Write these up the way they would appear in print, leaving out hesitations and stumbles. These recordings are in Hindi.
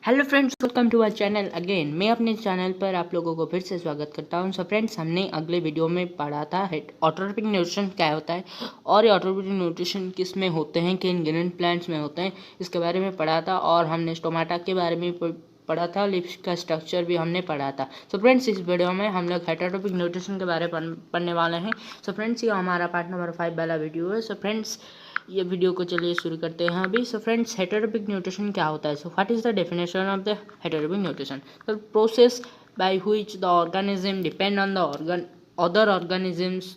Hello friends, welcome to our channel again. मैं अपने चैनल पर आप लोगों को फिर से स्वागत करता हूं। सो फ्रेंड्स, हमने अगले वीडियो में पढ़ा था ऑटोट्रोपिक न्यूट्रिशन क्या होता है और ये ऑटोट्रोपिक न्यूट्रिशन किस में होते हैं, किन ग्रीन प्लांट्स में होते हैं, इसके बारे में पढ़ा था। और हमने स्टोमाटा के बारे में पढ़ा था, लिप्स का स्ट्रक्चर भी हमने पढ़ा था। सो फ्रेंड्स, इस वीडियो में हम लोग हेटेरोटॉपिक न्यूट्रिशन के बारे में पढ़ने वाले हैं। सो फ्रेंड्स, ये हमारा पार्ट नंबर 5 वाला वीडियो है। सो फ्रेंड्स, ये वीडियो को चलिए शुरू करते हैं अभी। सो फ्रेंड्स, हेटेरोटॉपिक न्यूट्रिशन क्या होता है? So what is the definition of the heterotopic nutrition? The process by which the organism depend on the other organisms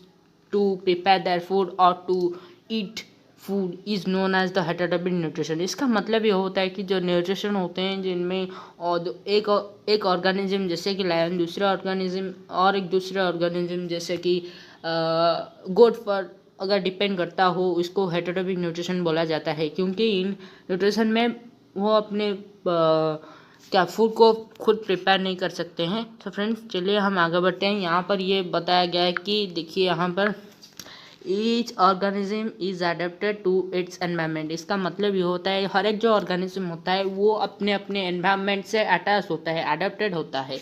to prepare their food और to eat food is known as the heterotopic nutrition. इसका मतलब ये होता है कि जो न्यूट्रिशन होते हैं जिनमें और एक ऑर्गेनिज्म जैसे कि लायन दूसरे ऑर्गेनिज्म और एक दूसरे ऑर्गेनिज्म जैसे कि गोट पर अगर डिपेंड करता हो, इसको हेटेरोटॉपिक न्यूट्रिशन बोला जाता है। क्योंकि इन न्यूट्रिशन में वो अपने क्या फूड को खुद प्रिपेयर नहीं कर सकते हैं। तो फ्रेंड्स, चलिए हम आगे बढ़ते हैं। यहाँ पर ये बताया गया है कि देखिए यहाँ पर each organism is adapted to its environment. इसका मतलब ये होता है हर एक जो ऑर्गेनिज्म होता है वो अपने अपने एनवायरनमेंट से अटैच होता है, अडेप्टेड होता है।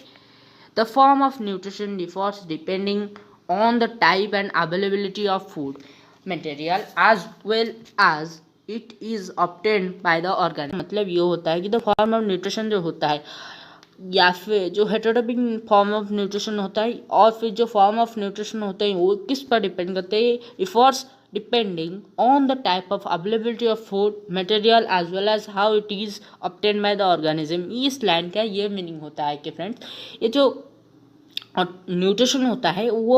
The form of nutrition differs depending on the type and availability of food material as well as it is obtained by the organism। मतलब ये होता है कि द फॉर्म ऑफ न्यूट्रिशन जो होता है या फिर जो हेटेरोटॉपिक फॉर्म ऑफ न्यूट्रिशन होता है और फिर जो फॉर्म ऑफ न्यूट्रिशन होते हैं वो किस पर डिपेंड करते हैं? Efforts depending on the type of availability of food material as well as how it is obtain by the organism. इस लाइन का ये मीनिंग होता है कि फ्रेंड्स, ये जो न्यूट्रिशन होता है वो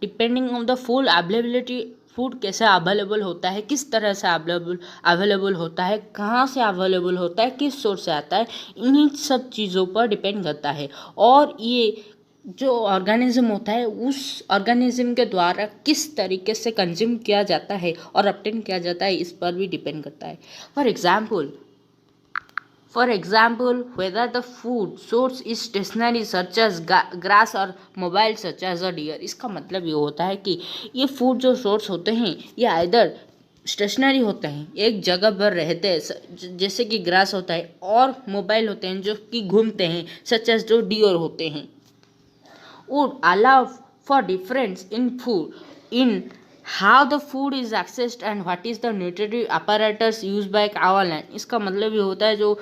depending on the full availability, food कैसे अवेलेबल होता है, किस तरह से अवेलेबल होता है, कहाँ से अवेलेबल होता है, किस सोर्स से आता है, इन्हीं सब चीज़ों पर डिपेंड करता है। और ये जो ऑर्गेनिज्म होता है उस ऑर्गेनिज्म के द्वारा किस तरीके से कंज्यूम किया जाता है और ऑब्टेन किया जाता है, इस पर भी डिपेंड करता है। For example, whether the food source is stationary such as grass or mobile such as a deer। इसका मतलब ये होता है कि ये फूड जो सोर्स होते हैं ये आइदर स्टेशनरी होते हैं, एक जगह पर रहते हैं जैसे कि ग्रास होता है, और मोबाइल होते हैं जो कि घूमते हैं सच एज जो डियर होते हैं। would allow for difference in food in how the food is accessed and what is the nutritive apparatus used by our land। इसका मतलब ये होता है जो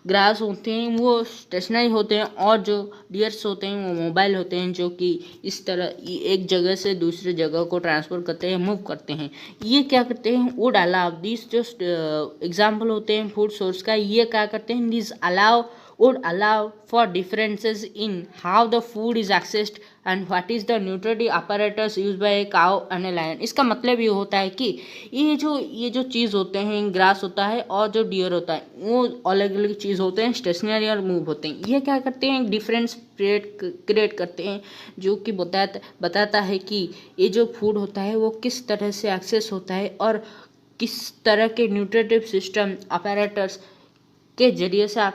ग्रास होते हैं वो स्टेशनरी होते हैं और जो डियर्स होते हैं वो मोबाइल होते हैं जो कि इस तरह एक जगह से दूसरे जगह को ट्रांसफ़र करते हैं, मूव करते हैं। ये क्या करते हैं? वुड अलाउ दिस जो एग्जाम्पल होते हैं फूड सोर्स का, ये क्या करते हैं? This would allow for differences in how the food is accessed and what is the nutritive apparatus used by a cow and a lion। इसका मतलब ये होता है कि ये जो चीज़ होते हैं, ग्रास होता है और जो डियर होता है वो अलग अलग चीज़ होते हैं, स्टेशनरी और मूव होते हैं। ये क्या करते हैं? डिफरेंस क्रिएट करते हैं जो कि बताता है कि ये जो फूड होता है वो किस तरह से एक्सेस होता है और किस तरह के न्यूट्रिटिव सिस्टम अपैरेटस के जरिए से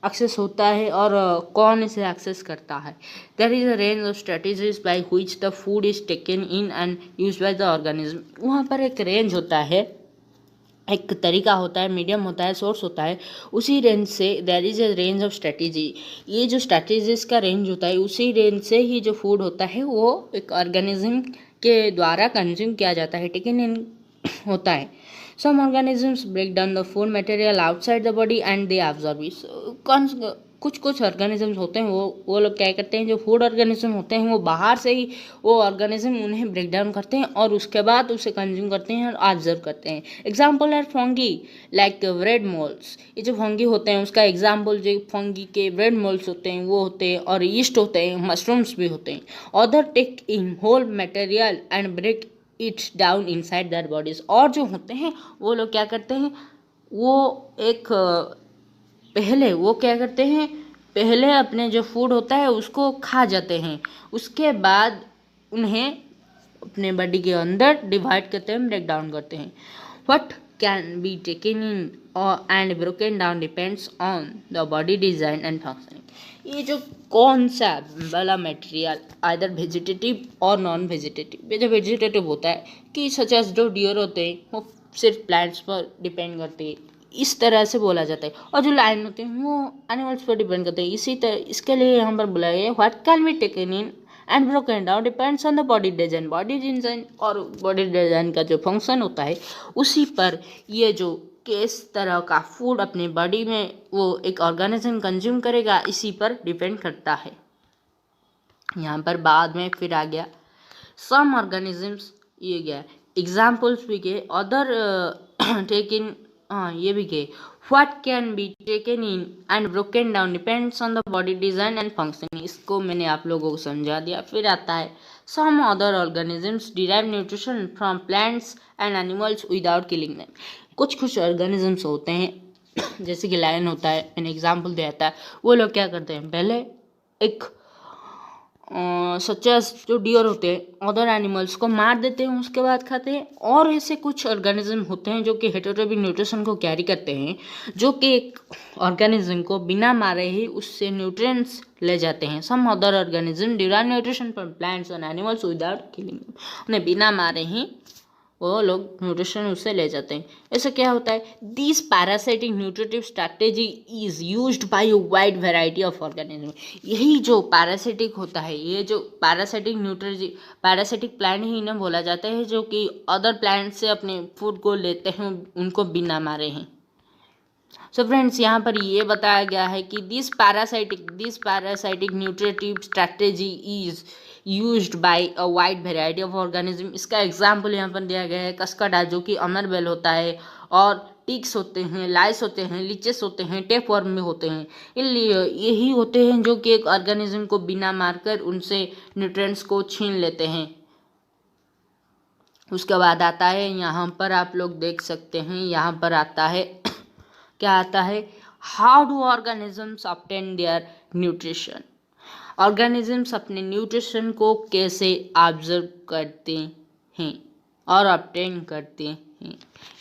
एक्सेस होता है और कौन इसे एक्सेस करता है। There is a range of strategies by which the food is taken in and used by the organism. वहाँ पर एक रेंज होता है, एक तरीका होता है, मीडियम होता है, सोर्स होता है। उसी रेंज से there is a range of strategy. ये जो स्ट्रेटजीज का रेंज होता है उसी रेंज से ही जो फूड होता है वो एक ऑर्गेनिज्म के द्वारा कंज्यूम किया जाता है, टेकन इन होता है। Some organisms break down the food material outside the body and they absorb it। कुछ ऑर्गेनिजम्स होते हैं वो लोग क्या करते हैं? जो फूड ऑर्गेनिज्म होते हैं वो बाहर से ही वो ऑर्गेनिज्म उन्हें ब्रेक डाउन करते हैं और उसके बाद उसे कंज्यूम करते हैं और ऑब्जर्व करते हैं। एग्जाम्पल है फंगी लाइक ब्रेड मोल्ड्स। ये जो फंगी होते हैं उसका एग्जाम्पल जो फंगी के ब्रेड मोल्ड्स होते हैं वो होते हैं, और ईस्ट होते हैं, मशरूम्स भी होते हैं। Other take in whole material and break its down inside their bodies. और जो होते हैं वो लोग क्या करते हैं? वो क्या करते हैं? पहले अपने जो फूड होता है उसको खा जाते हैं, उसके बाद उन्हें अपने बॉडी के अंदर डिवाइड करते हैं, ब्रेक डाउन करते हैं। What can be taken in and broken down depends on the body design and functioning. ये जो कौन सा वाला मटेरियल आइदर वेजिटेटिव और नॉन वेजिटेटिव, ये जो वेजिटेटिव होता है कि सच एज जो डियर होते हैं वो सिर्फ प्लांट्स पर डिपेंड करते हैं, इस तरह से बोला जाता है। और जो लाइन होते हैं वो एनिमल्स पर डिपेंड करते हैं। इसी तरह इसके लिए यहाँ पर बोला गया what can be taken in and broken down depends on the body design. Body design और बॉडी डिजाइन का जो फंक्शन होता है उसी पर ये जो किस तरह का फूड अपने बॉडी में वो एक ऑर्गेनिज्म कंज्यूम करेगा इसी पर डिपेंड करता है। यहाँ पर बाद में फिर आ गया सम ऑर्गेनिजम्स, ये गया एग्जाम्पल्स भी गए, अदर टेकन, हाँ ये भी गए what can be taken in and broken down depends on the body design and function. इसको मैंने आप लोगों को समझा दिया। फिर आता है some other organisms derive nutrition from plants and animals without killing them. कुछ ऑर्गेनिजम्स होते हैं जैसे कि लायन होता है, मैंने एग्जाम्पल दिया था, वो लोग क्या करते हैं पहले एक सच एज जो डियर होते हैं अदर एनिमल्स को मार देते हैं उसके बाद खाते हैं। और ऐसे कुछ ऑर्गेनिज्म होते हैं जो कि हेटेरोट्रॉपिक न्यूट्रिशन को कैरी करते हैं, जो कि एक ऑर्गेनिज्म को बिना मारे ही उससे न्यूट्रिएंट्स ले जाते हैं। Some other organism derive nutrition from plants and animals without killing, उन्हें बिना मारे ही वो लोग न्यूट्रिशन उससे ले जाते हैं। ऐसा क्या होता है, this parasitic nutritive strategy is used by a wide variety of organism. यही जो पैरासाइटिक होता है, ये जो पैरासाइटिक प्लांट ही इन्हें बोला जाता है जो कि अदर प्लांट से अपने फूड को लेते हैं उनको बिना मारे हैं। सो फ्रेंड्स यहाँ पर ये बताया गया है कि this parasitic nutritive strategy is used by a wide variety of organism. इसका एग्जाम्पल यहाँ पर दिया गया है कस्कड़ा जो कि अमरबेल होता है, और टिक्स होते हैं, लाइस होते हैं, लीचेस होते हैं, टेपवर्म में होते हैं। यही होते हैं जो कि एक ऑर्गेनिज्म को बिना मारकर उनसे न्यूट्रिएंट्स को छीन लेते हैं। उसके बाद आता है यहाँ पर आप लोग देख सकते हैं, यहाँ पर आता है क्या आता है, how do organisms obtain their nutrition. Organisms अपने न्यूट्रिशन को कैसे ऑब्जर्व करते हैं और ऑब्टेन करते हैं।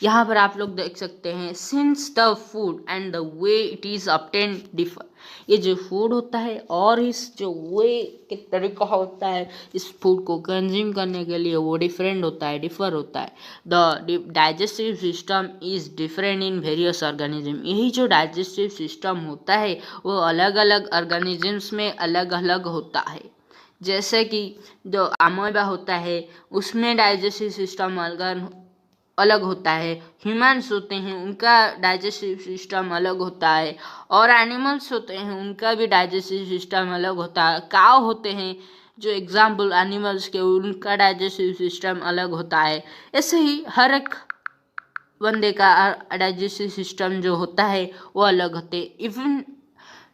यहाँ पर आप लोग देख सकते हैं since the food and the way it is obtain differ. ये जो फूड होता है और इस जो वे के तरीका होता है इस फूड को कंज्यूम करने के लिए वो डिफरेंट होता है, डिफर होता है। The digestive system is different in various organism. यही जो डाइजेस्टिव सिस्टम होता है वो अलग अलग ऑर्गेनिजम्स में अलग अलग होता है। जैसे कि जो अमोबा होता है उसमें डाइजेस्टिव सिस्टम अलग होता है, ह्यूमन्स होते हैं उनका डाइजेस्टिव सिस्टम अलग होता है, और एनिमल्स होते हैं उनका भी डाइजेस्टिव सिस्टम अलग होता है। काव होते हैं जो एग्जाम्पल एनिमल्स के, उनका डाइजेस्टिव सिस्टम अलग होता है। ऐसे ही हर एक बंदे का डाइजेस्टिव सिस्टम जो होता है वो अलग होते हैं। Even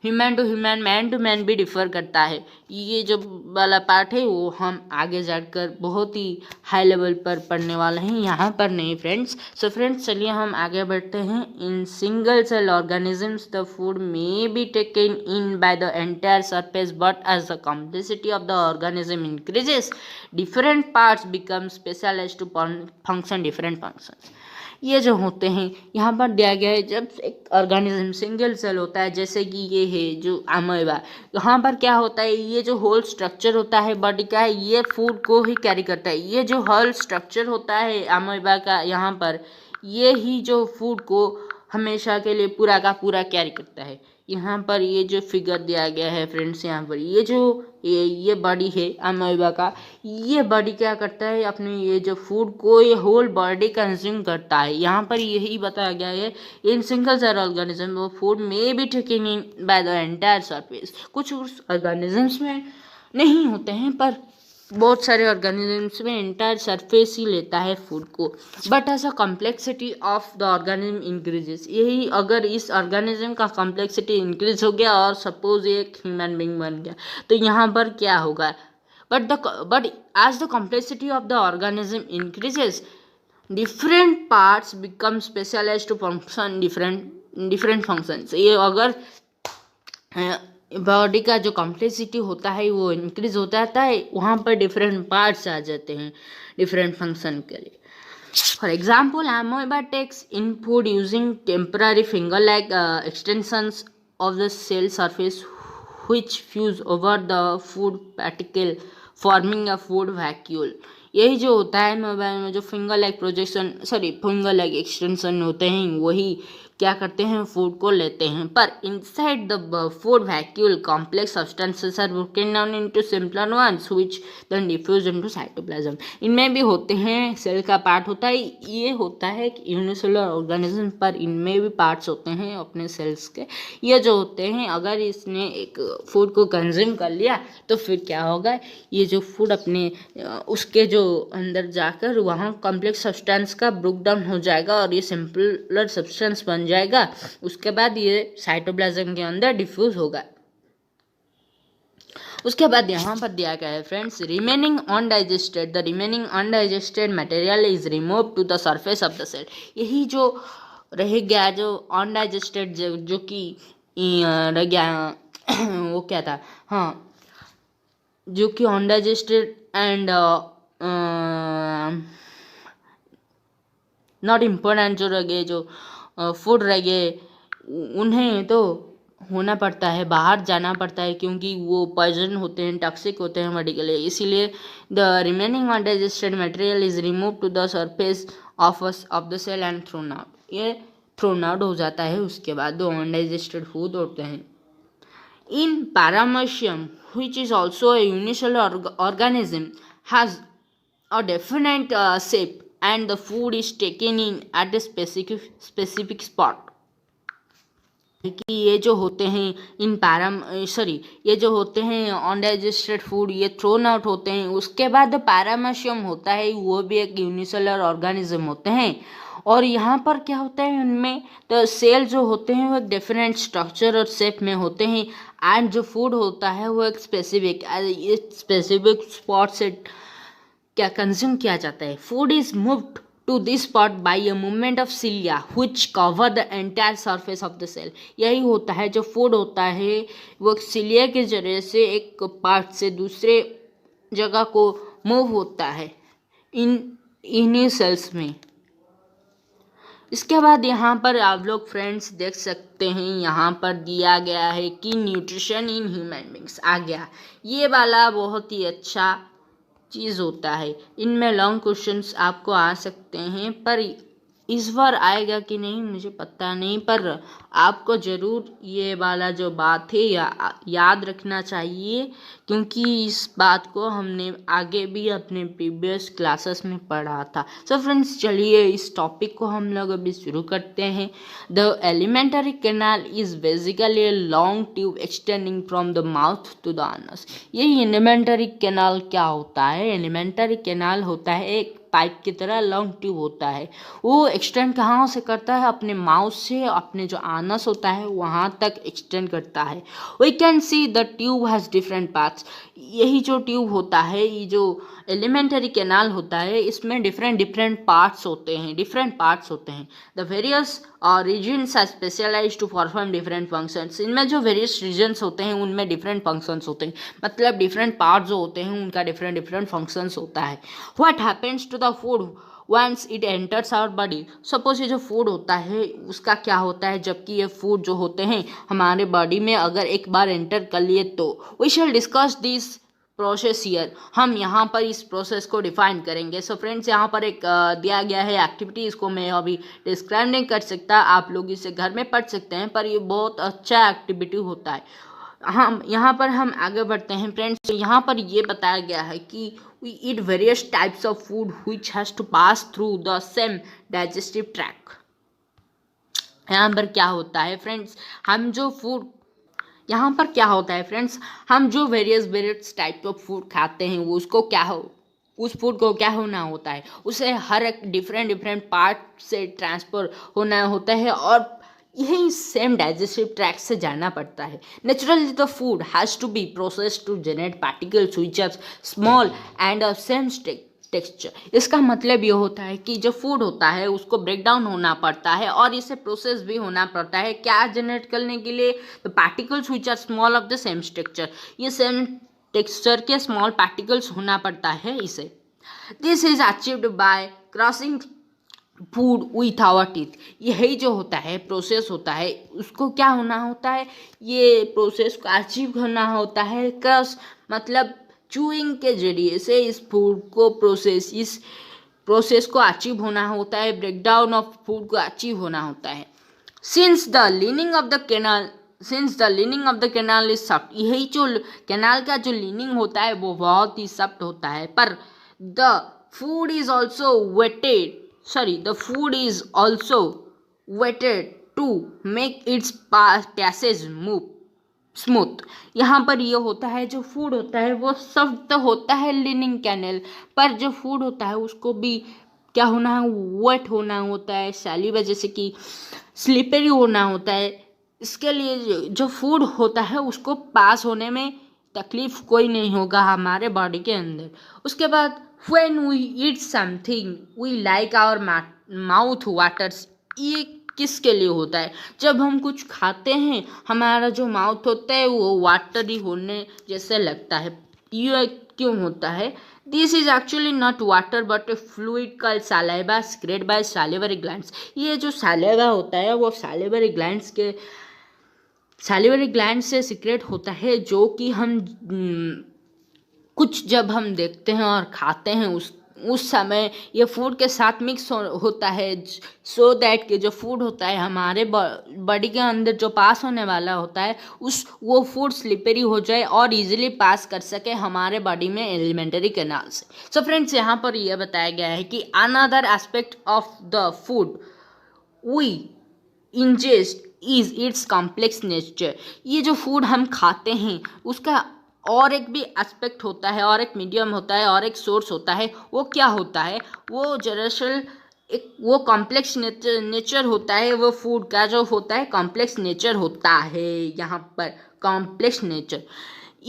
human to human, man to man भी डिफ़र करता है। ये जो वाला पार्ट है वो हम आगे जाकर बहुत ही हाई लेवल पर पढ़ने वाले हैं, यहाँ पर नहीं फ्रेंड्स। सो फ्रेंड्स चलिए हम आगे बढ़ते हैं। In single cell organisms the food may be taken in by the entire surface, but as the complexity of the organism increases different parts become specialised to function different functions. ये जो होते हैं यहाँ पर दिया गया है, जब एक ऑर्गेनिज्म सिंगल सेल होता है जैसे कि ये है जो अमीबा, यहाँ पर क्या होता है, ये जो होल स्ट्रक्चर होता है बॉडी का है ये फूड को ही कैरी करता है। ये जो होल स्ट्रक्चर होता है अमीबा का यहाँ पर, ये ही जो फूड को हमेशा के लिए पूरा का पूरा कैरी करता है। यहाँ पर ये जो फिगर दिया गया है फ्रेंड्स, यहाँ पर ये जो ये बॉडी है अमीबा का, ये बॉडी क्या करता है, अपने ये जो फूड को ये होल बॉडी कंज्यूम करता है। यहाँ पर यही बताया गया है इन सिंगल सेल ऑर्गेनिज्म वो फूड में B taken in by the entire surface. कुछ ऑर्गेनिजम्स में नहीं होते हैं पर बहुत सारे ऑर्गेनिजम्स में एंटायर सरफेस ही लेता है फूड को। But as a complexity of the organism increases, यही अगर इस ऑर्गेनिज्म का कॉम्प्लेक्सिटी इंक्रीज हो गया और सपोज ये एक ह्यूमन बीइंग बन गया तो यहाँ पर क्या होगा, but as the complexity of the organism increases different parts become specialised to function different functions. ये अगर बॉडी का जो कॉम्प्लेक्सिटी होता है वो इंक्रीज होता रहता है, वहाँ पर डिफरेंट पार्ट्स आ जाते हैं डिफरेंट फंक्शन के लिए। For example amoeba takes in food using temporary finger like extensions of the cell surface which fuse over the food particle forming a food vacuole। यही जो होता है मोबाइल में जो finger like projection finger like extension होते हैं वही क्या करते हैं, फूड को लेते हैं, पर inside the food vacuole complex substances are broken down into simpler ones which then diffuse into cytoplasm. इनमें भी होते हैं, सेल का पार्ट होता है, ये होता है कि यूनिसेलुलर ऑर्गेनिज्म, पर इनमें भी पार्ट्स होते हैं अपने सेल्स के। ये जो होते हैं, अगर इसने एक फूड को कंज्यूम कर लिया तो फिर क्या होगा, ये जो फूड अपने उसके जो अंदर जाकर वहाँ कॉम्प्लेक्स सब्सटेंस का ब्रेक डाउन हो जाएगा और ये सिंपलर सब्सटेंस बन जाएगा। उसके बाद ये साइटोप्लाज्म के अंदर डिफ्यूज होगा। उसके बाद यहाँ पर दिया गया है friends, remaining undigested, the remaining undigested material is remove to the surface of the cell. यही जो रह गया, जो अनडाइजेस्टेड जो कि रह गया वो क्या था, हाँ, जो कि अनडाइजेस्टेड एंड नॉट इम्पोर्टेंट जो रह गए, जो फूड रह गए, उन्हें तो होना पड़ता है, बाहर जाना पड़ता है, क्योंकि वो पॉइजन होते हैं, टॉक्सिक होते हैं बॉडी के लिए। इसीलिए the remaining undigested material is remove to the surface of the cell and thrown out. ये थ्रोन आउट हो जाता है। उसके बाद दो अनडाइजेस्टेड फूड होते हैं। इन paramecium which is also a unicellular organism has a definite shape and the food is taken in at a specific spot। कि ये जो होते हैं ये जो होते हैं अनडाइजेस्टेड फूड, ये थ्रोन आउट होते हैं। उसके बाद पैरामीशियम होता है, वो भी एक यूनिसेलुलर ऑर्गेनिज्म होते हैं। और यहाँ पर क्या होता है, उनमें तो सेल जो होते हैं वो एक डिफरेंट स्ट्रक्चर और शेप में होते हैं, एंड जो फूड होता है वो एक स्पेसिफिक स्पॉट से क्या कंज्यूम किया जाता है। Food is moved to this spot by a movement of cilia which cover the entire surface of the cell। यही होता है, जो फूड होता है वो सिलिया के जरिए से एक पार्ट से दूसरे जगह को मूव होता है इन्हीं सेल्स में। इसके बाद यहाँ पर आप लोग फ्रेंड्स देख सकते हैं, यहाँ पर दिया गया है कि न्यूट्रिशन इन ह्यूमन बींग्स आ गया। ये वाला बहुत ही अच्छा चीज़ होता है। इनमें लॉन्ग क्वेश्चंस आपको आ सकते हैं, पर इस बार आएगा कि नहीं मुझे पता नहीं, पर आपको ज़रूर ये वाला जो बात है याद रखना चाहिए, क्योंकि इस बात को हमने आगे भी अपने प्रीवियस क्लासेस में पढ़ा था। सो फ्रेंड्स, चलिए इस टॉपिक को हम लोग अभी शुरू करते हैं। The alimentary canal is basically a long tube extending from the mouth to the anus. ये एलिमेंटरी कैनाल क्या होता है? एलिमेंटरी कैनाल होता है एक पाइप की तरह लॉन्ग ट्यूब होता है। वो एक्सटेंड कहाँ से करता है? अपने माउथ से अपने जो आनस होता है वहाँ तक एक्सटेंड करता है। We can see the tube has different parts. यही जो ट्यूब होता है, ये जो एलिमेंटरी कैनाल होता है, इसमें डिफरेंट पार्ट्स होते हैं। The various regions are specialised to perform different functions. इनमें जो वेरियस रीजन्स होते हैं उनमें डिफरेंट फंक्शंस होते हैं, मतलब डिफरेंट पार्ट्स जो होते हैं उनका डिफरेंट फंक्शंस होता है। What happens to the food once it enters our body. Suppose ये जो फूड होता है उसका क्या होता है, जबकि ये फूड जो होते हैं हमारे बॉडी में अगर एक बार एंटर कर लिए तो we shall discuss this process here. हम यहाँ पर इस प्रोसेस को डिफाइन करेंगे। सो फ्रेंड्स, यहाँ पर एक दिया गया है एक्टिविटी, इसको मैं अभी डिस्क्राइब नहीं कर सकता, आप लोग इसे घर में पढ़ सकते हैं, पर ये बहुत अच्छा एक्टिविटी होता है। हम यहाँ पर हम आगे बढ़ते हैं फ्रेंड्स। यहाँ पर ये बताया गया है कि we eat various types of food which has to pass through the same digestive tract। यहाँ पर क्या होता है फ्रेंड्स, हम जो वेरियस टाइप ऑफ फूड खाते हैं वो उस फूड को क्या होना होता है, उसे हर एक डिफरेंट पार्ट से ट्रांसफर होना होता है और यही सेम डाइजेस्टिव ट्रैक्ट से जाना पड़ता है। Naturally the food has to be processed to generate particles which are small and of same texture. इसका मतलब ये होता है कि जो फूड होता है उसको ब्रेक डाउन होना पड़ता है और इसे प्रोसेस भी होना पड़ता है, क्या जनरेट करने के लिए? The particles which are small of the same texture. ये सेम टेक्सचर के स्मॉल पार्टिकल्स होना पड़ता है इसे। This is achieved by crossing food with our teeth. यही जो होता है प्रोसेस होता है, उसको क्या होना होता है, ये प्रोसेस को अचीव करना होता है। क्रॉस मतलब चूइंग के जरिए से इस प्रोसेस को अचीव होना होता है, ब्रेकडाउन ऑफ फूड को अचीव होना होता है। Since the leaning of the canal is soft, यही जो कैनाल का जो लीनिंग होता है वो बहुत ही सॉफ्ट होता है, पर the food is also wetted to make its passage move smooth. यहाँ पर ये होता है, जो फूड होता है वो सॉफ्ट होता है लीनिंग कैनल, पर जो फूड होता है उसको भी क्या होना है, वेट होना होता है, सैलिवा जैसे कि स्लिपरी होना होता है। इसके लिए जो फूड होता है उसको पास होने में तकलीफ कोई नहीं होगा हमारे बॉडी के अंदर। उसके बाद when we eat something we like our mouth waters, ये किसके लिए होता है, जब हम कुछ खाते हैं हमारा जो माउथ होता है वो वाटरी होने जैसे लगता है। ये क्यों होता है? This is actually not water but A fluid called saliva secreted bye salivary glands. ये जो सैलिवा होता है वो सैलिवरी ग्लैंड से सीक्रेट होता है, जो कि हम कुछ जब हम देखते हैं और खाते हैं उस समय ये फूड के साथ मिक्स होता है, सो दैट कि जो फूड होता है हमारे बॉडी के अंदर जो पास होने वाला होता है वो फूड स्लिपरी हो जाए और इजीली पास कर सके हमारे बॉडी में एलिमेंटरी कैनाल से। सो फ्रेंड्स, यहाँ पर यह बताया गया है कि another aspect of the food we ingest is its complex nature. ये जो फूड हम खाते हैं उसका और एक भी एस्पेक्ट होता है, और एक मीडियम होता है, और एक सोर्स होता है। वो क्या होता है? वो दरअसल वो कॉम्प्लेक्स नेचर होता है। वो फूड का जो होता है कॉम्प्लेक्स नेचर होता है। यहाँ पर complex nature,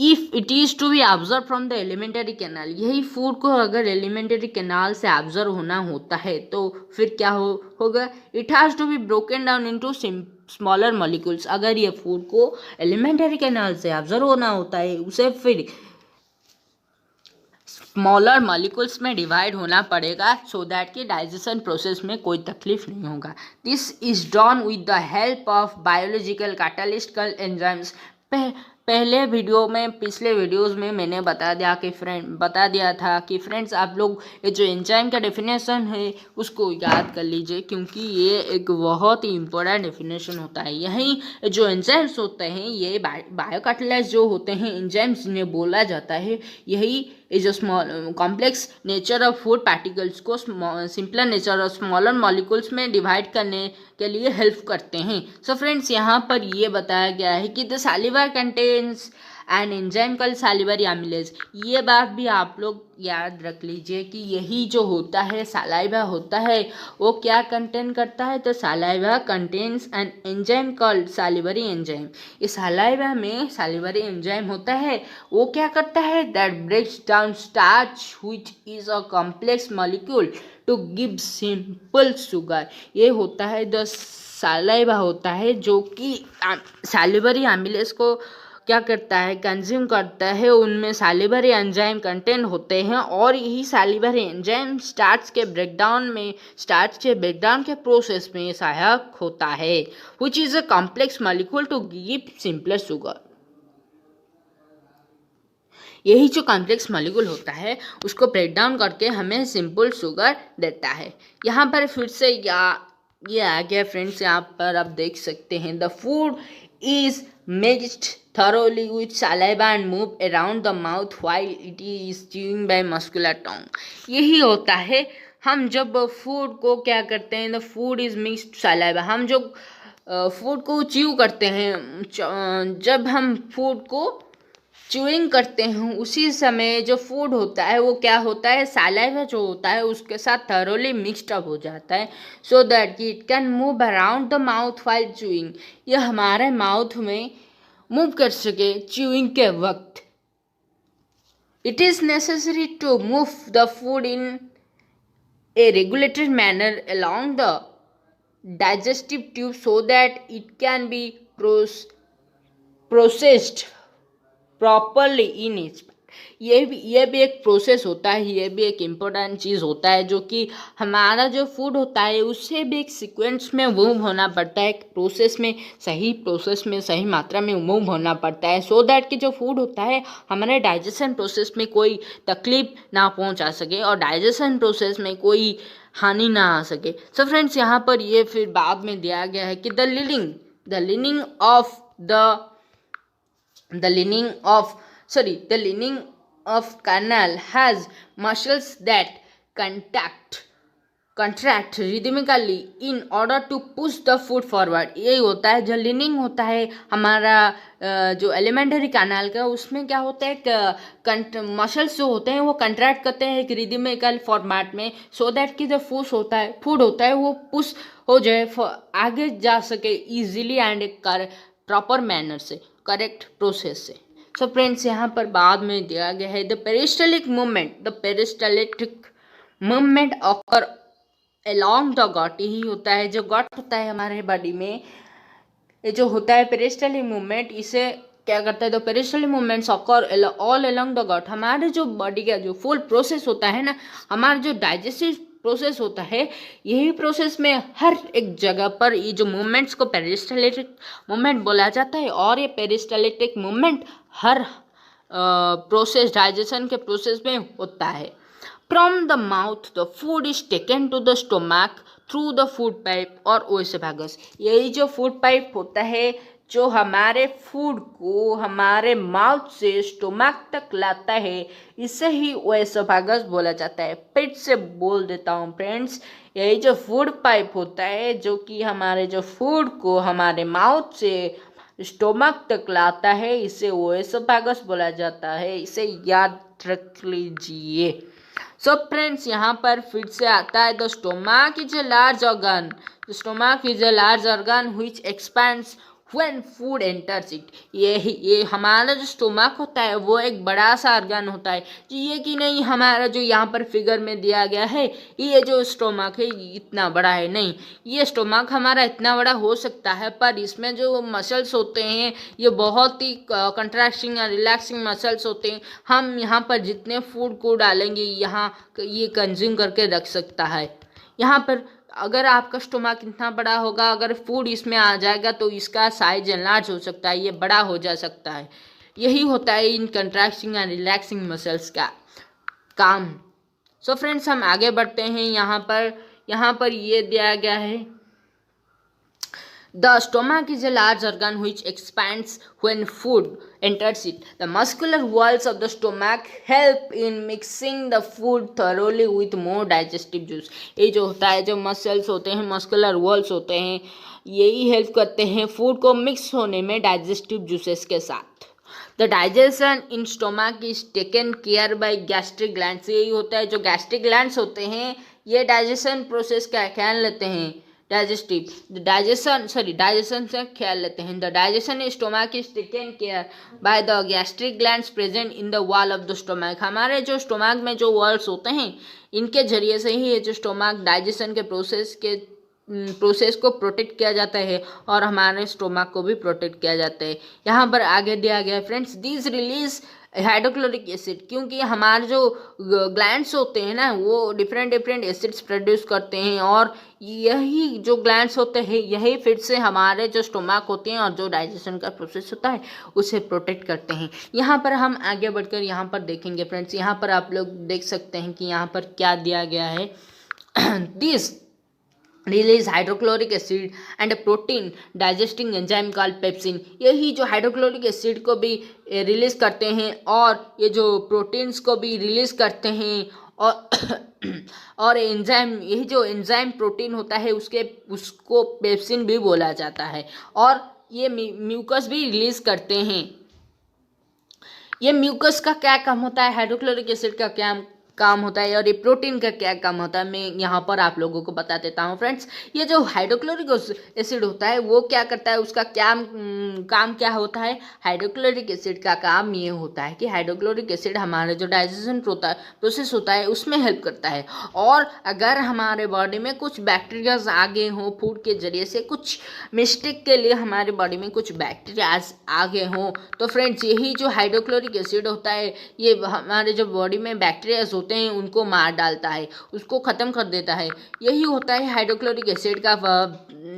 if it is to be observe from the alimentary canal, यही फूड को अगर एलिमेंटरी कैनाल से ऑब्जर्व होना होता है तो फिर क्या होगा? It has to be broken down into smaller molecules. अगर ये फूड को एलिमेंटरी कैनाल से ऑब्जर्व होना होता है उसे फिर स्मॉलर मॉलिक्यूल्स में डिवाइड होना पड़ेगा, सो दैट कि डाइजेशन प्रोसेस में कोई तकलीफ नहीं होगा। This is done with the help of biological catalyst called enzymes. पिछले वीडियोस में मैंने बता दिया था कि फ्रेंड्स, आप लोग ये जो एंजाइम का डेफिनेशन है उसको याद कर लीजिए, क्योंकि ये एक बहुत ही इम्पोर्टेंट डेफिनेशन होता है। यही जो एंजाइम्स होते हैं ये बायोकैटलिस्ट जो होते हैं एंजाइम्स जिन्हें बोला जाता है, यही जो small complex nature of food particles को सिंपलर नेचर और स्मॉलर मॉलिक्यूल्स में डिवाइड करने के लिए हेल्प करते हैं। सो फ्रेंड्स, यहाँ पर ये बताया गया है कि the saliva contains an enzyme called salivary amylase. ये बात भी आप लोग याद रख लीजिए कि यही जो होता है सलाइवा होता है वो क्या कंटेन करता है? तो saliva contains an enzyme called salivary enzyme. इस सलाइवा में सैलिवरी एंजाइम होता है, वो क्या करता है? That breaks down starch which is a complex molecule to give simple sugar. ये होता है द सलाइवा होता है जो कि सैलिवरी एमिलेज को क्या करता है? कंज्यूम करता है। उनमें सैलिवरी एंजाइम कंटेंट होते हैं और यही सैलिवरी एंजाइम स्टार्च के ब्रेकडाउन के प्रोसेस में सहायक होता है, which is a complex molecule to give simpler sugar. यही जो कॉम्प्लेक्स मॉलिक्यूल होता है उसको ब्रेक डाउन करके हमें सिंपल शुगर देता है। यहाँ पर फिर से ये आ गया फ्रेंड्स, यहाँ पर आप देख सकते हैं the food is mixed thoroughly with saliva and move around the mouth while it is chewing by muscular tongue। यही होता है, हम जब फूड को क्या करते हैं, the food is mixed saliva. हम जो फूड को च्यू करते हैं, जब हम फूड को च्यूइंग करते हैं उसी समय जो फूड होता है वो क्या होता है? सलाइवा जो होता है उसके साथ थरोली मिक्सड अप हो जाता है, so that it can move around the mouth while chewing. यह हमारे माउथ में मूव कर सके च्यूइंग के वक्त। It is necessary to move the food in a regulated manner along the digestive tube so that it can be processed properly in its. ये भी एक प्रोसेस होता है, ये भी एक इम्पोर्टेंट चीज़ होता है, जो कि हमारा जो फूड होता है उससे भी एक सीक्वेंस में मूव होना पड़ता है, सही प्रोसेस में सही मात्रा में मूव होना पड़ता है, सो दैट कि जो फूड होता है हमारे डाइजेशन प्रोसेस में कोई तकलीफ ना पहुंचा सके और डाइजेशन प्रोसेस में कोई हानि ना आ सके। सो फ्रेंड्स यहाँ पर ये फिर बाद में दिया गया है कि the lining of canal has muscles that contract rhythmically in order to push the food forward। यही होता है जो लिनिंग होता है हमारा जो एलिमेंटरी कैनाल का, उसमें क्या होता है मसल्स जो होते हैं वो कंट्रैक्ट करते हैं एक रिदमिकल फॉर्मेट में, सो दैट कि जो फूड होता है वो पुश हो जाए, आगे जा सके इजीली एंड प्रॉपर मैनर से, करेक्ट प्रोसेस से। सो फ्रेंड्स यहाँ पर बाद में दिया गया है the peristaltic movement occur along the gut. यही होता है जो गट होता है हमारे बॉडी में, ये जो होता है पेरिस्टालिक मूवमेंट, इसे क्या करता है, तो peristaltic movements occur all along the gut. हमारे जो बॉडी का जो फुल प्रोसेस होता है ना, हमारा जो डाइजेस्टिव प्रोसेस होता है, यही प्रोसेस में हर एक जगह पर ये जो मूवमेंट्स को पेरिस्टालिटिक मूवमेंट बोला जाता है। और ये पेरिस्टालिटिक मूवमेंट हर प्रोसेस डाइजेशन के प्रोसेस में होता है। From the mouth, the food is taken to the stomach through the food pipe और ओएसोफेगस। यही जो फूड पाइप होता है जो हमारे फूड को हमारे माउथ से स्टोमक तक लाता है, इसे ही ओएसोफेगस बोला जाता है। फिर से बोल देता हूँ फ्रेंड्स, यही जो फूड पाइप होता है जो कि हमारे जो फूड को हमारे माउथ से स्टोमक तक लाता है, इसे ओएसोफेगस बोला जाता है। इसे याद रख लीजिए। सो फ्रेंड्स यहाँ पर फिर से आता है the stomach is a large organ which expands when food enters it. ये हमारा जो स्टोमक होता है वो एक बड़ा सा ऑर्गन होता है। ये कि नहीं हमारा जो यहाँ पर फिगर में दिया गया है, ये जो स्टोमक है इतना बड़ा है, नहीं, ये स्टोमक हमारा इतना बड़ा हो सकता है, पर इसमें जो मसल्स होते हैं ये बहुत ही कंट्रैक्टिंग और रिलैक्सिंग मसल्स होते हैं। हम यहाँ पर जितने फूड को डालेंगे यहाँ ये कंज्यूम करके रख सकता है। यहाँ पर अगर आपका स्टोमक इतना बड़ा होगा, अगर फूड इसमें आ जाएगा तो इसका साइज एनलार्ज हो सकता है, ये बड़ा हो जा सकता है। यही होता है इन कंट्रैक्टिंग एंड रिलैक्सिंग मसल्स का काम। सो फ्रेंड्स हम आगे बढ़ते हैं। यहाँ पर ये दिया गया है The stomach is a large organ which expands when food enters it. The muscular walls of the stomach help in mixing the food thoroughly with more digestive juice. ये जो होता है, जो मसल्स होते हैं, मस्कुलर वॉल्स होते हैं, यही हेल्प करते हैं फूड को मिक्स होने में डाइजेस्टिव जूसेस के साथ। The digestion in stomach is taken care by gastric glands. यही होता है जो गैस्ट्रिक ग्लैंड्स होते हैं ये डाइजेशन प्रोसेस का ख्याल लेते हैं, डाइजेशन से ख्याल लेते हैं। The digestion in stomach is taken care by the gastric glands present in the wall of the stomach. हमारे जो स्टोमक में जो वॉल्स होते हैं इनके जरिए से ही ये जो स्टोमक डाइजेशन के प्रोसेस को प्रोटेक्ट किया जाता है और हमारे स्टोमक को भी प्रोटेक्ट किया जाता है। यहाँ पर आगे दिया गया friends, this release hydrochloric acid, क्योंकि हमारे जो ग्लैंड्स होते हैं ना वो डिफरेंट एसिड्स प्रोड्यूस करते हैं, और यही जो ग्लैंड्स होते हैं यही फिर से हमारे जो स्टोमक होते हैं और जो डाइजेशन का प्रोसेस होता है उसे प्रोटेक्ट करते हैं। यहाँ पर हम आगे बढ़कर यहाँ पर देखेंगे फ्रेंड्स, यहाँ पर आप लोग देख सकते हैं कि यहाँ पर क्या दिया गया है। This release hydrochloric acid and protein digesting enzyme called pepsin. यही जो हाइड्रोक्लोरिक एसिड को भी रिलीज करते हैं और ये जो प्रोटीन्स को भी रिलीज करते हैं और एंजाइम, यही जो एंजाइम प्रोटीन होता है उसको पेप्सिन भी बोला जाता है, और ये म्यूकस भी रिलीज करते हैं। ये म्यूकस का क्या काम होता है, हाइड्रोक्लोरिक एसिड का क्या काम होता है और ये प्रोटीन का क्या काम होता है, मैं यहाँ पर आप लोगों को बता देता हूँ फ्रेंड्स। ये जो हाइड्रोक्लोरिक एसिड होता है वो क्या करता है, उसका काम क्या होता है। हाइड्रोक्लोरिक एसिड का काम ये होता है कि हाइड्रोक्लोरिक एसिड हमारे जो डाइजेशन प्रोसेस होता है उसमें हेल्प करता है, और अगर हमारे बॉडी में कुछ बैक्टीरियाज आ गए हों फूड के जरिए से, कुछ मिस्टेक के लिए हमारे बॉडी में कुछ बैक्टीरियाज आ गए हों, तो फ्रेंड्स यही जो हाइड्रोक्लोरिक एसिड होता है ये हमारे जो बॉडी में बैक्टीरियाज होते हैं उनको मार डालता है, उसको ख़त्म कर देता है। यही होता है हाइड्रोक्लोरिक एसिड का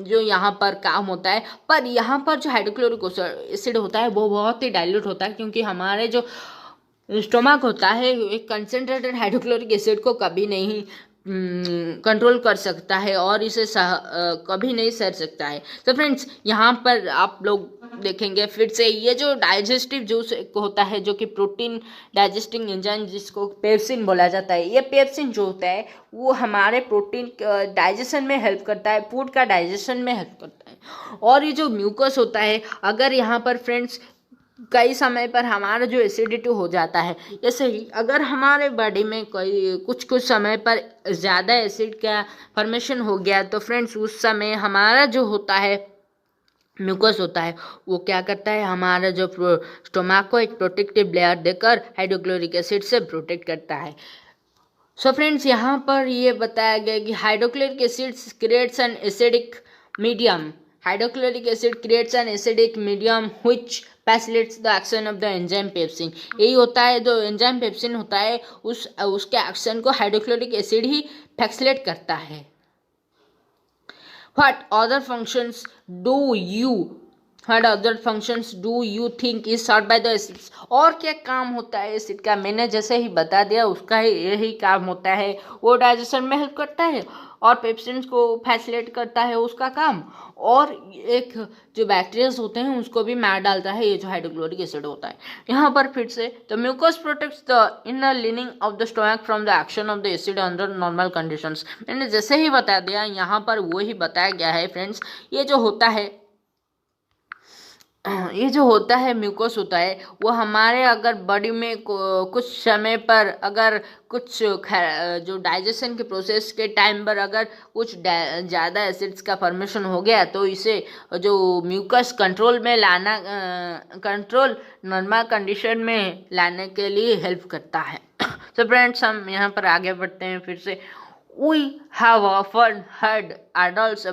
जो यहाँ पर काम होता है। पर यहाँ पर जो हाइड्रोक्लोरिक एसिड होता है वो बहुत ही डाइल्यूट होता है, क्योंकि हमारे जो स्टोमक होता है एक कंसनट्रेटेड हाइड्रोक्लोरिक एसिड को कभी नहीं कंट्रोल कर सकता है और इसे कभी नहीं सह सकता है। तो फ्रेंड्स यहाँ पर आप लोग देखेंगे फिर से ये जो डाइजेस्टिव जूस होता है जो कि प्रोटीन डाइजेस्टिंग एंजाइम जिसको पेप्सिन बोला जाता है, ये पेप्सिन जो होता है वो हमारे प्रोटीन डाइजेशन में हेल्प करता है, फूड का डाइजेशन में हेल्प करता है। और ये जो म्यूकस होता है, अगर यहाँ पर फ्रेंड्स कई समय पर हमारा जो एसिडिटी हो जाता है, जैसे ही अगर हमारे बॉडी में कोई कुछ समय पर ज़्यादा एसिड का फॉर्मेशन हो गया तो फ्रेंड्स उस समय हमारा जो होता है म्यूकस होता है वो क्या करता है, हमारा जो स्टोमक को एक प्रोटेक्टिव लेयर देकर हाइड्रोक्लोरिक एसिड से प्रोटेक्ट करता है। सो फ्रेंड्स यहाँ पर ये बताया गया कि hydrochloric acid creates an acidic medium. Hydrochloric acid creates an acidic medium which facilitates the action of the enzyme pepsin. यही होता है जो एंजाइम पेप्सिन होता है उसके एक्शन को हाइड्रोक्लोरिक एसिड ही फैसिलिटेट करता है। What other functions do you What other functions do you think is served by the acids? और क्या काम होता है एसिड का, मैंने जैसे ही बता दिया उसका ही यही काम होता है, वो डाइजेशन में हेल्प करता है और पेप्सिन को फैसिलिटेट करता है उसका काम, और एक जो बैक्टीरियाज होते हैं उसको भी मार डालता है ये जो हाइड्रोक्लोरिक एसिड होता है। यहाँ पर फिर से the mucus protects the inner lining of the stomach from the action of the acid under normal conditions. मैंने जैसे ही बता दिया यहाँ पर वो ही बताया गया है फ्रेंड्स। ये जो होता है म्यूकस होता है वो हमारे अगर बॉडी में कुछ समय पर अगर कुछ जो डाइजेशन के प्रोसेस के टाइम पर अगर कुछ ज़्यादा एसिड्स का फॉर्मेशन हो गया तो इसे जो म्यूकस कंट्रोल में लाना कंट्रोल नॉर्मल कंडीशन में लाने के लिए हेल्प करता है। तो फ्रेंड्स हम यहाँ पर आगे बढ़ते हैं फिर से। We have often heard adults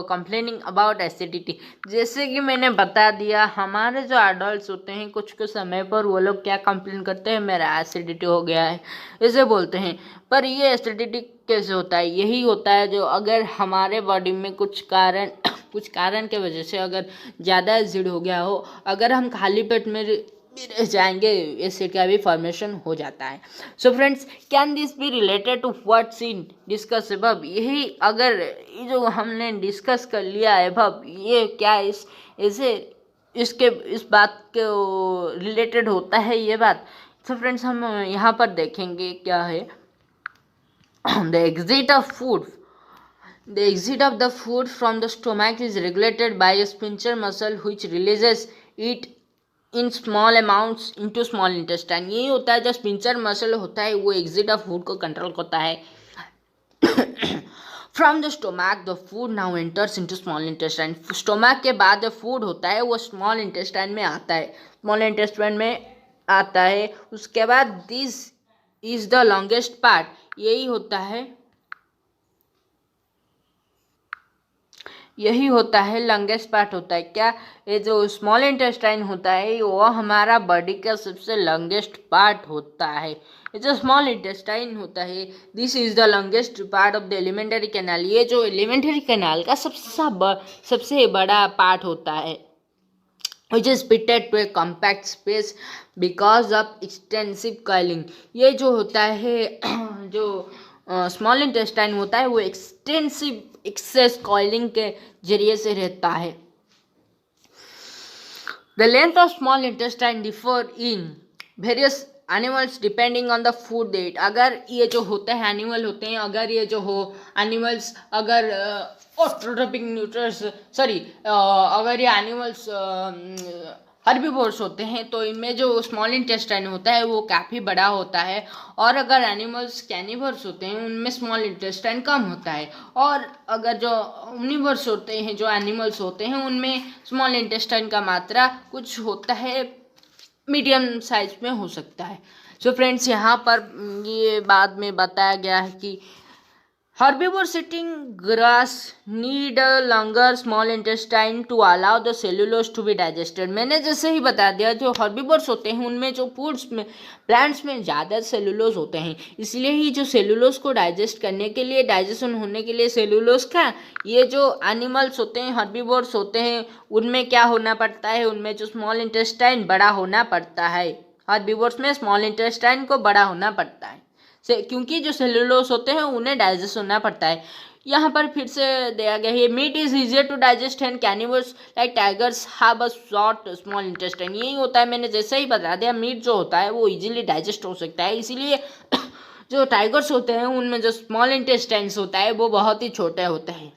complaining about acidity। जैसे कि मैंने बता दिया हमारे जो adults होते हैं कुछ समय पर वो लोग क्या कंप्लेन करते हैं, मेरा एसिडिटी हो गया है ऐसे बोलते हैं। पर ये एसिडिटी कैसे होता है, यही होता है जो अगर हमारे बॉडी में कुछ कारण के वजह से अगर ज़्यादा एसिड हो गया हो, अगर हम खाली पेट में भी रह जाएंगे एसिड का भी फॉर्मेशन हो जाता है। So friends can this be related to what seen discuss above. यही अगर ये जो हमने डिस्कस कर लिया है अब ये क्या इस बात के रिलेटेड होता है ये बात। सो फ्रेंड्स हम यहाँ पर देखेंगे क्या है the exit of food. The exit of the food from the stomach is regulated by a sphincter muscle which releases it in small amounts into small intestine। यही होता है जो स्पिंचर मसल होता है वो एग्जिट ऑफ फूड को कंट्रोल करता है। From the stomach the food now enters into small intestine. Stomach के बाद जो फूड होता है वो स्मॉल इंटेस्टाइन में आता है, स्मॉल इंटेस्टाइन में आता है। उसके बाद this is the longest part, यही होता है लॉन्गेस्ट पार्ट होता है। क्या ये जो स्मॉल इंटेस्टाइन होता है वो हमारा बॉडी का सबसे लॉन्गेस्ट पार्ट होता है। ये जो स्मॉल इंटेस्टाइन होता है this is the longest part of the alimentary canal. ये जो एलिमेंटरी कैनाल का सबसे बड़ा पार्ट होता है which is fitted to a compact space because of extensive coiling। ये जो होता है जो स्मॉल इंटेस्टाइन होता है वो एक्सेस कॉइलिंग के जरिए से रहता है। The length of small intestine differ in various animals depending on the food they eat. अगर ये जो होते हैं एनिमल होते हैं, अगर ये जो हो एनिमल्स अगर ऑस्ट्रोट्रोपिक न्यूट्रस अगर ये एनिमल्स हर्बीवोर्स होते हैं तो इनमें जो स्मॉल इंटेस्टाइन होता है वो काफ़ी बड़ा होता है, और अगर एनिमल्स कैनिवर्स होते हैं उनमें स्मॉल इंटेस्टाइन कम होता है, और अगर जो ओमनिवर्स होते हैं जो एनिमल्स होते हैं उनमें स्मॉल इंटेस्टाइन का मात्रा कुछ होता है मीडियम साइज में हो सकता है। सो फ्रेंड्स यहाँ पर ये बाद में बताया गया है कि herbivores eating grass need a longer small intestine to allow the cellulose to be digested। मैंने जैसे ही बता दिया जो herbivores होते हैं उनमें जो फूड्स में प्लांट्स में ज़्यादा सेलुलोज होते हैं, इसलिए ही जो सेलुलोज को डाइजेस्ट करने के लिए डाइजेशन होने के लिए सेलुलोज का ये जो एनिमल्स होते हैं herbivores होते हैं उनमें क्या होना पड़ता है, उनमें जो स्मॉल इंटेस्टाइन बड़ा होना पड़ता है। herbivores में स्मॉल इंटेस्टाइन को बड़ा होना पड़ता है। से, क्योंकि जो सेलुलोज होते हैं उन्हें डाइजेस्ट होना पड़ता है। यहाँ पर फिर से दिया गया है meat is easier to digest and carnivores like tigers have a short small intestine. यही होता है, मैंने जैसे ही बता दिया, मीट जो होता है वो इजीली डाइजेस्ट हो सकता है, इसीलिए जो टाइगर्स होते हैं उनमें जो स्मॉल इंटेस्टाइन्स होता है वो बहुत ही छोटे होते हैं।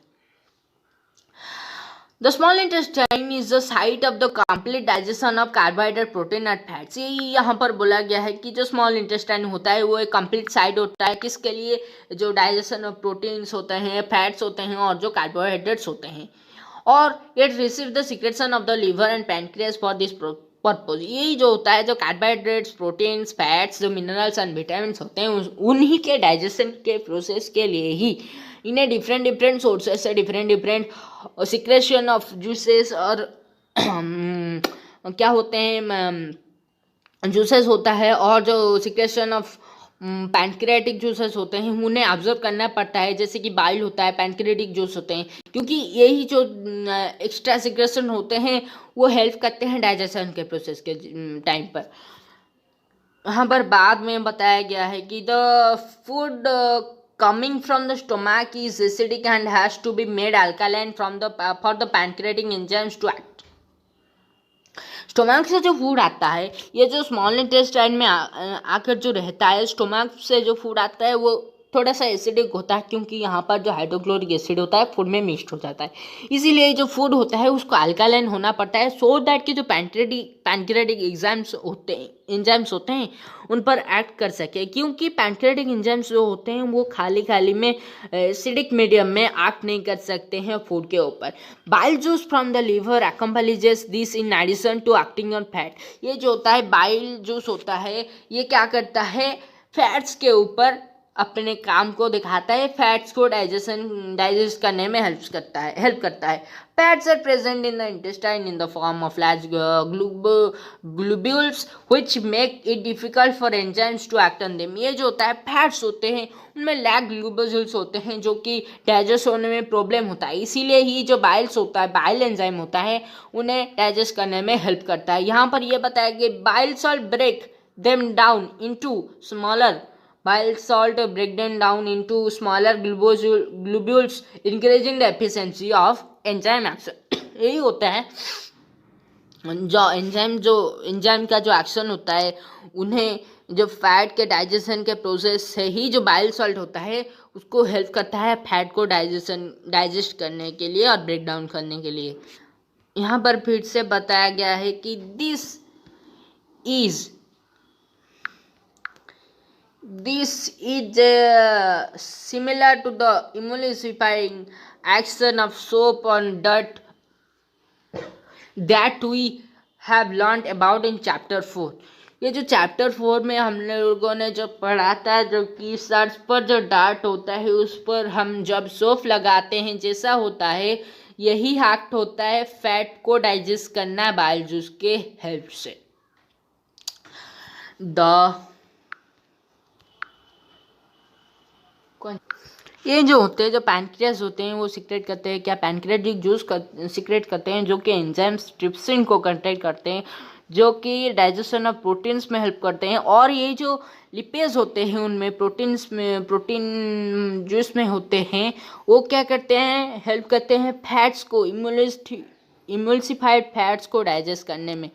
The small intestine is the site of the complete digestion of carbohydrate, protein and fats। ये यहाँ पर बोला गया है कि जो स्मॉल इंटेस्टाइन होता है वो एक कंप्लीट साइट होता है किसके लिए, जो डाइजेशन ऑफ प्रोटीन्स होते हैं, फैट्स होते हैं और जो कार्बोहाइड्रेट्स होते हैं। और it receive the secretion of the liver and pancreas for this purpose. यही जो होता है, जो कार्बोहाइड्रेट्स, प्रोटीन्स, फैट्स, जो मिनरल्स एंड विटामिन होते हैं उन्हीं के डाइजेशन के प्रोसेस के लिए ही इन्हें डिफरेंट सोर्सेस से डिफरेंट सिक्रेशन ऑफ जूसेस और क्या होते हैं जूसेस होता है, और जो सिक्रेशन ऑफ पैनक्रियाटिक जूसेस होते हैं उन्हें ऑब्जर्व करना पड़ता है, जैसे कि बाइल होता है, पैनक्रियाटिक जूस होते हैं, क्योंकि यही जो एक्स्ट्रा सिक्रेशन होते हैं वो हेल्प करते हैं डाइजेशन के प्रोसेस के टाइम पर। यहाँ पर बाद में बताया गया है कि the food coming from the stomach is acidic and has to be made alkaline from the for the pancreatic enzymes to act। Stomach से जो फूड आता है, ये जो स्मॉल इंटेस्टाइन में आकर जो रहता है, स्टोमक से जो फूड आता है वो थोड़ा सा एसिडिक होता है, क्योंकि यहाँ पर जो हाइड्रोक्लोरिक एसिड होता है फूड में मिक्स्ड हो जाता है, इसीलिए जो फूड होता है उसको अल्कालाइन होना पड़ता है, सो दैट कि जो पैनक्रियाटिक एंजाइम्स होते हैं उन पर एक्ट कर सके, क्योंकि पैनक्रियाटिक एंजाइम्स जो होते हैं वो खाली में एसिडिक मीडियम में एक्ट नहीं कर सकते हैं फूड के ऊपर। Bile juice from the liver accomplishes this in addition to acting on fat. ये जो होता है बाइल जूस होता है, ये क्या करता है, फैट्स के ऊपर अपने काम को दिखाता है, फैट्स को डाइजेस्ट करने में हेल्प करता है। Fats are present in the intestine in the form of large globules which make it difficult for enzymes to act on them. ये जो होता है फैट्स होते हैं उनमें लैग ग्लोब्यूल्स होते हैं जो कि डाइजेस्ट होने में प्रॉब्लम होता है, इसीलिए ही जो बाइल्स होता है, बाइल एंजाइम होता है, उन्हें डाइजेस्ट करने में हेल्प करता है। यहाँ पर यह बताया कि bile salt break them down into smaller Bile salt break them down into smaller globules, increasing the efficiency of enzyme action। यही होता है, जो एंजाइम का जो एक्शन होता है उन्हें जो फैट के डाइजेशन के प्रोसेस से ही जो बाइल सॉल्ट होता है उसको हेल्प करता है फैट को डाइजेस्ट करने के लिए और ब्रेक डाउन करने के लिए। यहाँ पर फिर से बताया गया है कि this is similar to the emulsifying action of soap on dirt that we have learned about in chapter 4। ये जो चैप्टर 4 में हम लोगों ने जो पढ़ा था, जो कि सर्च पर जो डार्ट होता है उस पर हम जब सोप लगाते हैं जैसा होता है, यही एक्ट होता है फैट को डाइजेस्ट करना बाइल जूस के हेल्प से। ये जो होते हैं, जो पैनक्रियास होते हैं वो सिक्रेट करते हैं, क्या पैनक्रियाटिक जूस सिक्रेट करते हैं, जो कि एंजाइम्स ट्रिप्सिन को कंटेन करते हैं, जो कि डाइजेशन ऑफ प्रोटीन्स में हेल्प करते हैं। और ये जो लिपेज होते हैं उनमें प्रोटीन जूस में होते हैं, वो क्या करते हैं, हेल्प करते हैं फैट्स को, इमल्सिफाइड फैट्स को डाइजेस्ट करने में,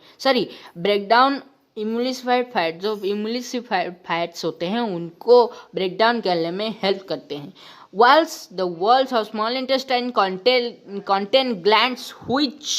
ब्रेक डाउन इमल्सिफाइड फैट, जो इमल्सिफाइड फैट्स होते हैं उनको ब्रेक डाउन करने में हेल्प करते हैं। Whilst the walls of small intestine contain glands which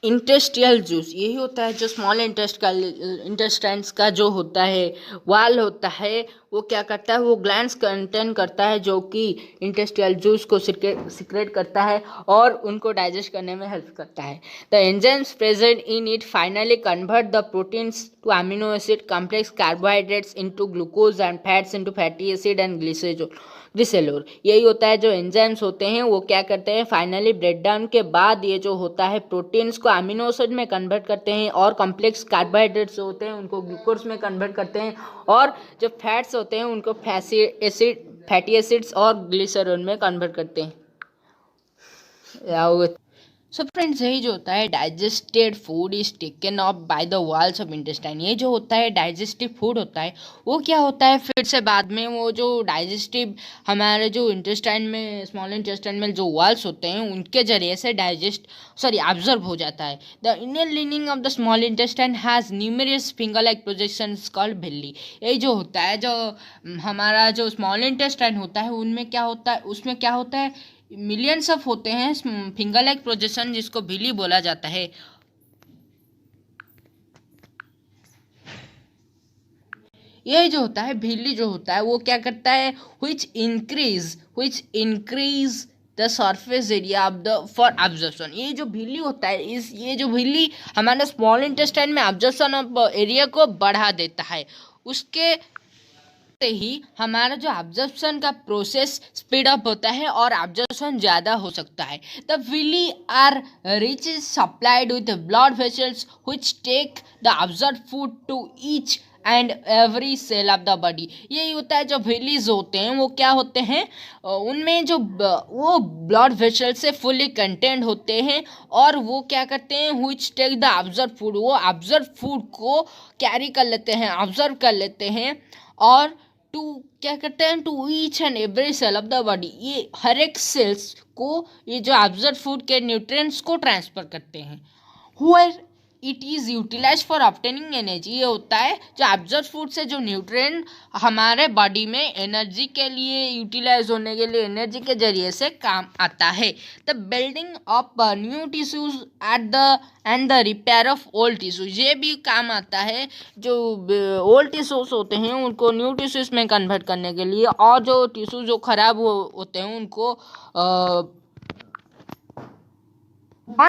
intestinal juice, यही होता है जो स्मॉल इंटेस्टाइन्स का जो होता है वाल होता है वो क्या करता है, वो ग्लैंड्स कंटेन करता है जो कि इंटेस्टियल जूस को सिक्रेट करता है और उनको डाइजेस्ट करने में हेल्प करता है। The enzymes present in it finally convert the proteins to amino acid, complex carbohydrates into glucose and fats into fatty acid and glycerol. यही होता है, जो एंजाइम्स होते हैं वो क्या करते हैं, फाइनली ब्रेक डाउन के बाद ये जो होता है प्रोटीन्स को अमीनो एसिड में कन्वर्ट करते हैं और कॉम्प्लेक्स कार्बोहाइड्रेट्स होते हैं उनको ग्लूकोज में कन्वर्ट करते हैं, और जो फैट्स होते हैं उनको फैटी एसिड्स और ग्लिसरॉल में कन्वर्ट करते हैं। सो फ्रेंड्स, यही जो होता है digested food is taken up by the walls of intestine. ये जो होता है डाइजेस्टिव फूड होता है, वो क्या होता है फिर से बाद में वो जो डाइजेस्टिव हमारे जो इंटेस्टाइन में, स्मॉल इंटेस्टाइन में जो वॉल्स होते हैं उनके जरिए से ऑब्जर्व हो जाता है। The inner lining of the small intestine has numerous finger like projections called villi. यही जो होता है, जो हमारा जो स्मॉल इंटेस्टाइन होता है उनमें क्या होता है, उसमें क्या होता है, मिलियंस ऑफ होते हैं फिंगर लाइक प्रोजेक्शन, जिसको भिली बोला जाता है। ये जो होता है भिली जो होता है वो क्या करता है, which increase the surface area of the for observation. ये जो भिली होता है, ये जो भिली हमारे स्मॉल इंटेस्टाइन में ऑब्जर्वेशन ऑफ एरिया को बढ़ा देता है। उसके से ही हमारा जो ऑब्जर्वेशन का प्रोसेस स्पीड अप होता है और ऑब्जर्वेशन ज़्यादा हो सकता है। The villi are rich is supplied with blood vessels which take the observe food to each and every cell of the body. यही होता है, जो विलीज होते हैं वो क्या होते हैं, उनमें जो वो ब्लड वेसल से फुली कंटेंट होते हैं और वो क्या करते हैं, which take the observe food, वो ऑब्जर्व फूड को कैरी कर लेते हैं, ऑब्जर्व कर लेते हैं और टू क्या करते हैं, to each and every cell of the body. ये हर एक सेल्स को ये जो ऑब्जर्व फूड के न्यूट्रिएंट्स को ट्रांसफर करते हैं। Where it is utilise for obtaining energy. ये होता है जो ऑब्जर्व फूड से जो न्यूट्रिएंट हमारे बॉडी में एनर्जी के लिए यूटिलाइज होने के लिए एनर्जी के जरिए से काम आता है। The building of new tissues at the end the repair of old tissues, ये भी काम आता है। जो ओल्ड टिश्यूज होते हैं उनको न्यू टिश्यूज में कन्वर्ट करने के लिए, और जो टिश्यूज जो खराब होते हैं उनको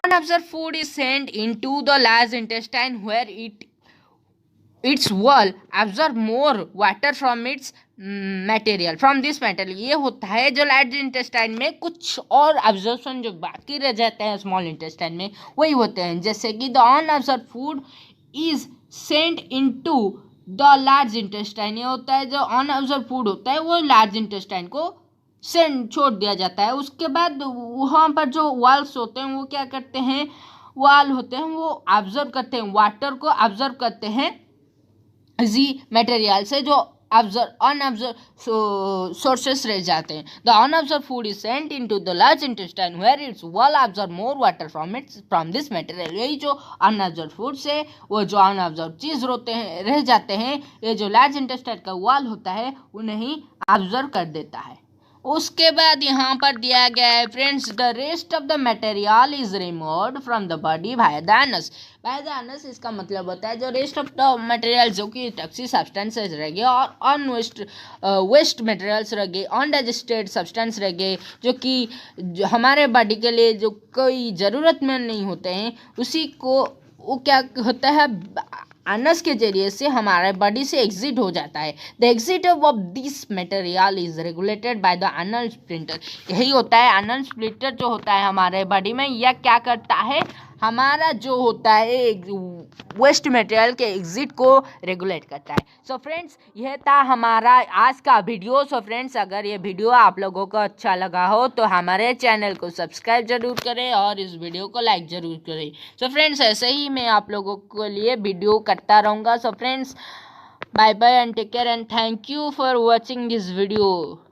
unobserved food is sent into the large intestine where its wall absorb more water from its material from this material. ये होता है जो लार्ज इंटेस्टाइन में कुछ और ऑब्जर्वेशन जो बाकी रह जाते हैं स्मॉल इंटेस्टाइन में वही होते हैं, जैसे कि the unobserve food is sent into the large intestine. ये होता है जो अनऑब्जर्व फूड होता है वो लार्ज इंटेस्टाइन को सेंड छोड़ दिया जाता है। उसके बाद वहाँ पर जो वाल्स होते हैं वो क्या करते हैं, वाल होते हैं वो ऑब्जर्व करते हैं, वाटर को ऑब्जर्व करते हैं इसी मटेरियल से जो अनऑब्जर्व सोर्सेस रह जाते हैं। The unobserve food is sent into the large intestine where its wall observe more water from this material. यही जो अनऑब्जर्व फूड से वो जो अनऑब्जर्व चीज रह जाते हैं, ये जो लार्ज इंटेस्टाइन का वॉल होता है उन्हें ही ऑब्जर्व कर देता है। उसके बाद यहाँ पर दिया गया है friends, the rest of the material is removed from the body by the anus. By the anus इसका मतलब होता है जो रेस्ट ऑफ द मटेरियल जो कि टॉक्सिक सब्सटेंसेस रह गए और वेस्ट मटेरियल्स रह गए, अनडाइजेस्टेड सब्सटेंस रह गए जो कि हमारे बॉडी के लिए जो कोई ज़रूरतमंद नहीं होते हैं, उसी को वो क्या होता है अनस के जरिए से हमारे बॉडी से एग्जिट हो जाता है। The exit of this material is regulated by the anal splinter. यही होता है एनल स्प्लिंटर जो होता है हमारे बॉडी में, यह क्या करता है, हमारा जो होता है वेस्ट मटेरियल के एग्जिट को रेगुलेट करता है। सो फ्रेंड्स, यह था हमारा आज का वीडियो। सो फ्रेंड्स, अगर ये वीडियो आप लोगों को अच्छा लगा हो तो हमारे चैनल को सब्सक्राइब जरूर करें और इस वीडियो को लाइक जरूर करें। सो फ्रेंड्स, ऐसे ही मैं आप लोगों के लिए वीडियो करता रहूँगा। So friends, bye bye and take care and thank you for watching this video.